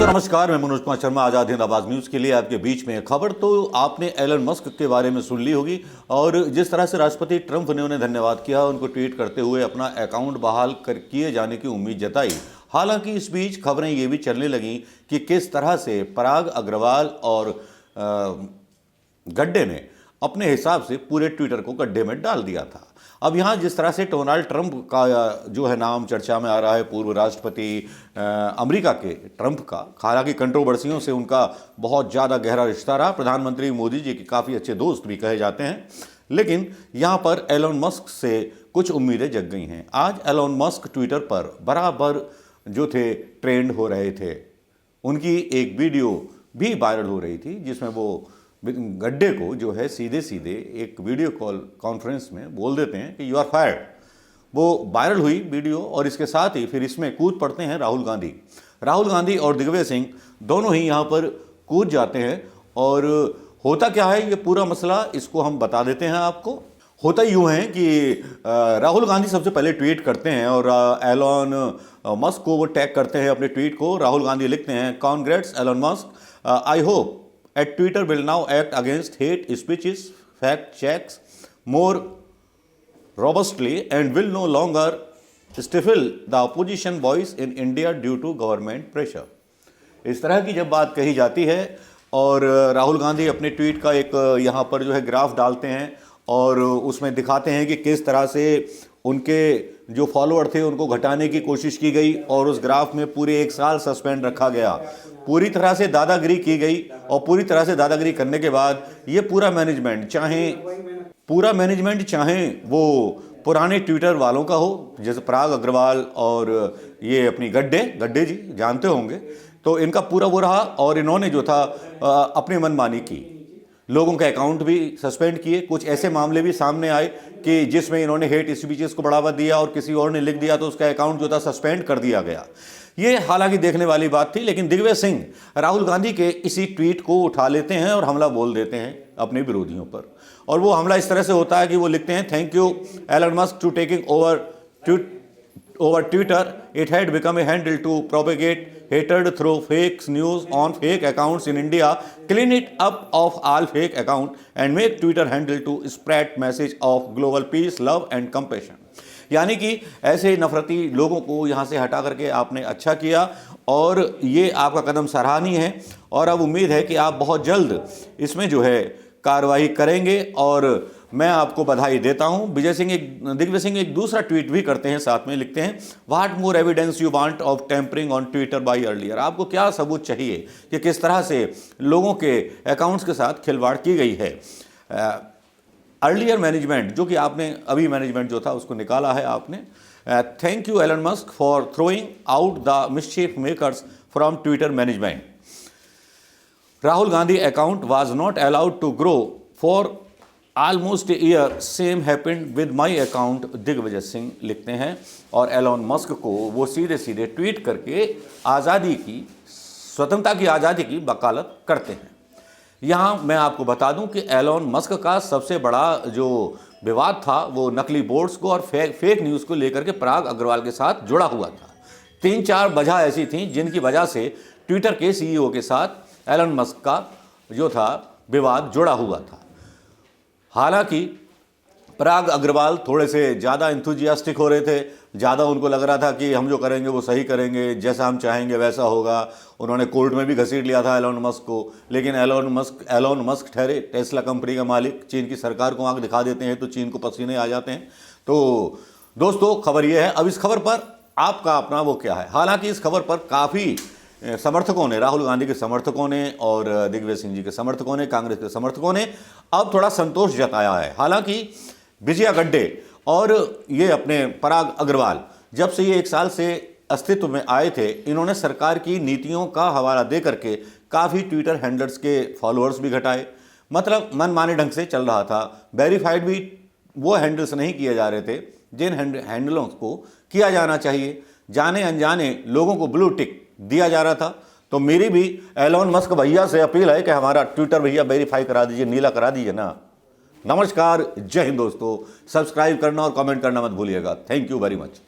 दोस्तों नमस्कार, मैं मनोज कुमार शर्मा आजाद हिंद आवाज न्यूज के लिए आपके बीच में खबर। तो आपने एलन मस्क के बारे में सुन ली होगी और जिस तरह से राष्ट्रपति ट्रंप ने उन्हें धन्यवाद किया, उनको ट्वीट करते हुए अपना अकाउंट बहाल किए जाने की उम्मीद जताई। हालांकि इस बीच खबरें ये भी चलने लगीं कि किस तरह से पराग अग्रवाल और गड्ढे ने अपने हिसाब से पूरे ट्विटर को गड्ढे में डाल दिया था। अब यहाँ जिस तरह से डोनाल्ड ट्रंप का जो है नाम चर्चा में आ रहा है, पूर्व राष्ट्रपति अमेरिका के ट्रंप का, हालांकि कंट्रोवर्सियों से उनका बहुत ज़्यादा गहरा रिश्ता रहा, प्रधानमंत्री मोदी जी के काफ़ी अच्छे दोस्त भी कहे जाते हैं, लेकिन यहाँ पर एलन मस्क से कुछ उम्मीदें जग गई हैं। आज एलन मस्क ट्विटर पर बराबर जो थे ट्रेंड हो रहे थे, उनकी एक वीडियो भी वायरल हो रही थी जिसमें वो गड्ढे को जो है सीधे सीधे एक वीडियो कॉन्फ्रेंस में बोल देते हैं कि यू आर फायर्ड। वो वायरल हुई वीडियो और इसके साथ ही फिर इसमें कूद पड़ते हैं राहुल गांधी और दिग्विजय सिंह, दोनों ही यहाँ पर कूद जाते हैं। और होता क्या है ये पूरा मसला, इसको हम बता देते हैं आपको। होता यूँ है कि राहुल गांधी सबसे पहले ट्वीट करते हैं और एलन मस्क को वो टैग करते हैं अपने ट्वीट को। राहुल गांधी लिखते हैं, congrats Elon Musk, I hope at Twitter will now act against hate speeches, fact checks more robustly and will no longer stifle the opposition voice in India due to government pressure। इस तरह की जब बात कही जाती है और राहुल गांधी अपने ट्वीट का एक यहाँ पर जो है ग्राफ डालते हैं और उसमें दिखाते हैं कि किस तरह से उनके जो फॉलोअर थे उनको घटाने की कोशिश की गई और उस ग्राफ में पूरे 1 साल सस्पेंड रखा गया, पूरी तरह से दादागिरी की गई। और पूरी तरह से दादागिरी करने के बाद ये पूरा मैनेजमेंट चाहे वो पुराने ट्विटर वालों का हो, जैसे पराग अग्रवाल और ये अपनी गड्ढे जी जानते होंगे, तो इनका पूरा वो रहा। और इन्होंने जो था अपनी मनमानी की, लोगों के अकाउंट भी सस्पेंड किए। कुछ ऐसे मामले भी सामने आए कि जिसमें इन्होंने हेट स्पीचेस को बढ़ावा दिया और किसी और ने लिख दिया तो उसका अकाउंट जो था सस्पेंड कर दिया गया। ये हालांकि देखने वाली बात थी, लेकिन दिग्विजय सिंह राहुल गांधी के इसी ट्वीट को उठा लेते हैं और हमला बोल देते हैं अपने विरोधियों पर। और वो हमला इस तरह से होता है कि वो लिखते हैं, thank you Elon Musk to taking over Twitter, it had become a handle to propagate hatred through fake news on fake accounts in India. Clean it up of all fake account and make Twitter handle to spread message of global peace, love and compassion। यानी कि ऐसे नफरती लोगों को यहाँ से हटा करके आपने अच्छा किया और ये आपका कदम सराहनीय है। और अब उम्मीद है कि आप बहुत जल्द इसमें जो है कार्रवाई करेंगे और मैं आपको बधाई देता हूं। दिग्विजय सिंह एक दूसरा ट्वीट भी करते हैं, साथ में लिखते हैं, what more evidence you want of tampering on Twitter by earlier. आपको क्या सबूत चाहिए कि किस तरह से लोगों के अकाउंट्स के साथ खिलवाड़ की गई है। अर्लियर मैनेजमेंट, जो कि आपने अभी मैनेजमेंट जो था उसको निकाला है आपने। Thank you Elon Musk for throwing out the mischief makers from Twitter management. Rahul Gandhi account was not allowed to grow for almost a year, same happened with my account, Digvijaya Singh लिखते हैं। और एलन मस्क को वो सीधे सीधे ट्वीट करके स्वतंत्रता की आज़ादी की वकालत करते हैं। यहाँ मैं आपको बता दूं कि एलन मस्क का सबसे बड़ा जो विवाद था वो नकली बोर्ड्स को और फेक न्यूज़ को लेकर के पराग अग्रवाल के साथ जुड़ा हुआ था। 3-4 वजह ऐसी थी जिनकी वजह से ट्विटर के CEO के साथ एलन मस्क का जो था विवाद जुड़ा हुआ था। हालांकि पराग अग्रवाल थोड़े से ज़्यादा इंथुजियास्टिक हो रहे थे, ज़्यादा उनको लग रहा था कि हम जो करेंगे वो सही करेंगे, जैसा हम चाहेंगे वैसा होगा। उन्होंने कोर्ट में भी घसीट लिया था एलन मस्क को, लेकिन एलन मस्क ठहरे टेस्ला कंपनी का मालिक, चीन की सरकार को आंख दिखा देते हैं तो चीन को पसीने आ जाते हैं। तो दोस्तों खबर ये है। अब इस खबर पर आपका अपना वो क्या है। हालांकि इस खबर पर काफ़ी समर्थकों ने, राहुल गांधी के समर्थकों ने और दिग्विजय सिंह जी के समर्थकों ने, कांग्रेस के समर्थकों ने अब थोड़ा संतोष जताया है। हालांकि विजया गड्ढे और ये अपने पराग अग्रवाल जब से ये 1 साल से अस्तित्व में आए थे, इन्होंने सरकार की नीतियों का हवाला दे करके काफ़ी ट्विटर हैंडलर्स के फॉलोअर्स भी घटाए। मतलब मनमाने ढंग से चल रहा था। वेरीफाइड भी वो हैंडल्स नहीं किए जा रहे थे जिन हैंडलों को किया जाना चाहिए। जाने अनजाने लोगों को ब्लू टिक दिया जा रहा था। तो मेरी भी एलन मस्क भैया से अपील है कि हमारा ट्विटर भैया वेरीफाई करा दीजिए, नीला करा दीजिए ना। नमस्कार, जय हिंद दोस्तों। सब्सक्राइब करना और कमेंट करना मत भूलिएगा। Thank you very much.